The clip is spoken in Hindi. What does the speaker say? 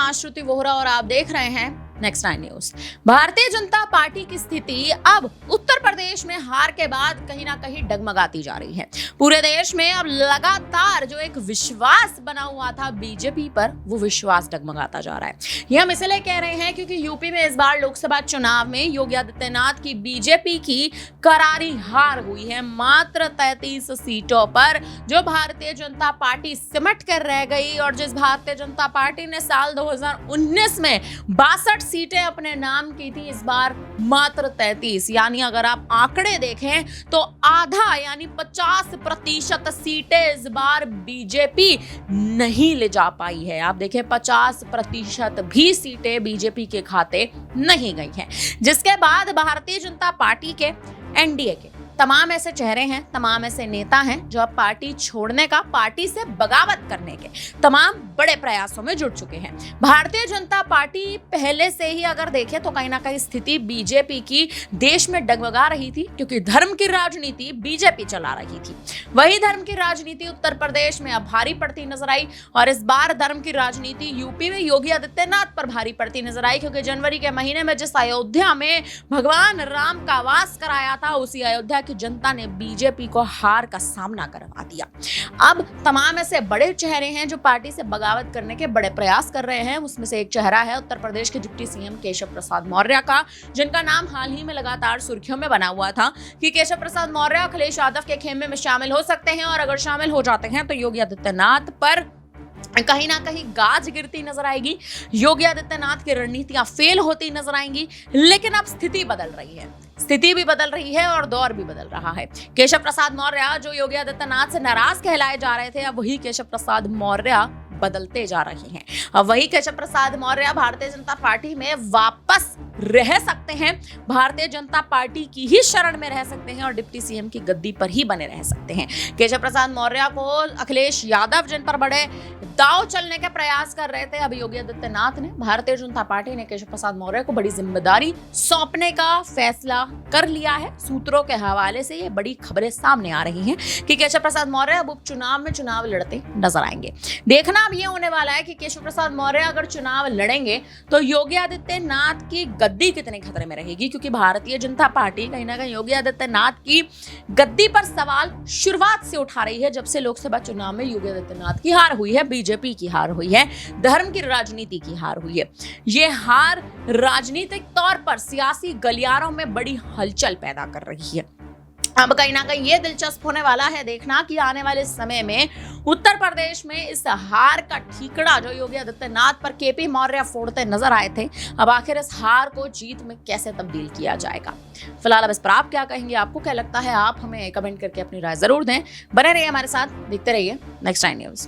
आश्रुति वोहरा और आप देख रहे हैं next 9 news. Bharatiya Janata party की स्थिति अब उत्तर प्रदेश में हार के बाद कहीं ना कहीं डगमगाती जा रही है। पूरे देश में अब लगातार जो एक विश्वास बना हुआ था बीजेपी पर, वो विश्वास डगमगाता जा रहा है। ये हम इसलिए कह रहे हैं क्योंकि यूपी में इस बार लोकसभा चुनाव में योगी आदित्यनाथ की बीजेपी की करारी हार हुई है। मात्र 33 सीटों पर जो भारतीय जनता पार्टी सिमट कर रह गई, और जिस भारतीय जनता पार्टी ने साल 2019 में 62 सीटें अपने नाम की थी, इस बार मात्र 33। यानी अगर आप आंकड़े देखें तो आधा यानी 50% सीटें इस बार बीजेपी नहीं ले जा पाई है। आप देखें 50% भी सीटें बीजेपी के खाते नहीं गई हैं, जिसके बाद भारतीय जनता पार्टी के एनडीए के तमाम ऐसे चेहरे हैं, तमाम ऐसे नेता हैं जो अब पार्टी छोड़ने का, पार्टी से बगावत करने के तमाम बड़े प्रयासों में जुट चुके हैं। भारतीय जनता पार्टी पहले से ही अगर देखें तो कहीं ना कहीं स्थिति बीजेपी की देश में डगमगा रही थी, क्योंकि धर्म की राजनीति बीजेपी चला रही थी। वही धर्म की राजनीति उत्तर प्रदेश में अब भारी पड़ती नजर आई, और इस बार धर्म की राजनीति यूपी में योगी आदित्यनाथ पर भारी पड़ती नजर आई, क्योंकि जनवरी के महीने में जिस अयोध्या में भगवान राम का वास कराया था, उसी अयोध्या की जनता ने बीजेपी को हार का सामना करवा दिया। अब तमाम ऐसे बड़े चेहरे हैं जो पार्टी से बगावत करने के बड़े प्रयास कर रहे हैं। उसमें से एक चेहरा है उत्तर प्रदेश के डिप्टी सीएम केशव प्रसाद मौर्य का, जिनका नाम हाल ही में लगातार सुर्खियों में बना हुआ था कि केशव प्रसाद मौर्य अखिलेश यादव के खेमे में शामिल हो सकते हैं, और अगर शामिल हो जाते हैं तो योगी आदित्यनाथ पर कहीं ना कहीं गाज गिरती नजर आएगी, योगी आदित्यनाथ की रणनीतियां फेल होती नजर आएंगी। लेकिन अब स्थिति बदल रही है, स्थिति भी बदल रही है और दौर भी बदल रहा है। केशव प्रसाद मौर्य जो योगी आदित्यनाथ से नाराज कहलाए जा रहे थे, अब वही केशव प्रसाद मौर्य बदलते जा रहे हैं। अब वही केशव प्रसाद मौर्य भारतीय जनता पार्टी में वापस रह सकते हैं, भारतीय जनता पार्टी की ही शरण में रह सकते हैं और डिप्टी सीएम की गद्दी पर ही बने रह सकते हैं। केशव प्रसाद मौर्य को अखिलेश यादव जिन पर बड़े दाव चलने के प्रयास कर रहे थे, अब योगी आदित्यनाथ ने, भारतीय जनता पार्टी ने केशव प्रसाद मौर्य को बड़ी जिम्मेदारी सौंपने का फैसला कर लिया है। सूत्रों के हवाले से ये बड़ी खबरें सामने आ रही हैं कि केशव प्रसाद मौर्य अब उपचुनाव में चुनाव लड़ते नजर आएंगे। देखना अब ये होने वाला है कि केशव प्रसाद मौर्य अगर चुनाव लड़ेंगे तो योगी आदित्यनाथ की गद्दी कितने खतरे में रहेगी, क्योंकि भारतीय जनता पार्टी कहीं ना कहीं योगी आदित्यनाथ की गद्दी पर सवाल शुरुआत से उठा रही है, जब से लोकसभा चुनाव में योगी आदित्यनाथ की हार हुई है, बीजेपी की हार हुई है, धर्म की राजनीति की हार हुई है। ये हार राजनीतिक तौर पर सियासी गलियारों में बड़ी हलचल पैदा कर रही है। अब कहीं ना कहीं ये दिलचस्प होने वाला है देखना कि आने वाले समय में उत्तर प्रदेश में इस हार का ठीकड़ा जो योगी आदित्यनाथ पर केपी मौर्य फोड़ते नजर आए थे, अब आखिर इस हार को जीत में कैसे तब्दील किया जाएगा। फिलहाल अब इस पर आप क्या कहेंगे, आपको क्या लगता है, आप हमें कमेंट करके अपनी राय जरूर दें। बने रहिए हमारे साथ, देखते रहिए नेक्स्ट 9 न्यूज।